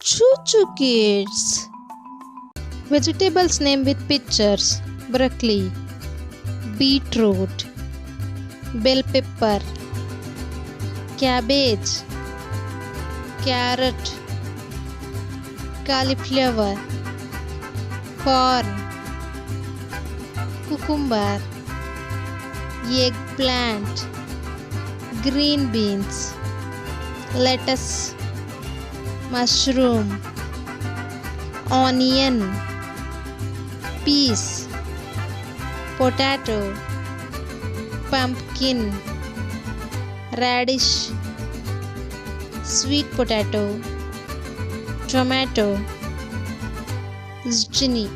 Choo choo kids. Vegetables name with pictures: broccoli, beetroot, bell pepper, cabbage, carrot, cauliflower, corn, cucumber, eggplant, green beans, lettuce, mushroom, onion, peas, potato, pumpkin, radish, sweet potato, tomato, zucchini.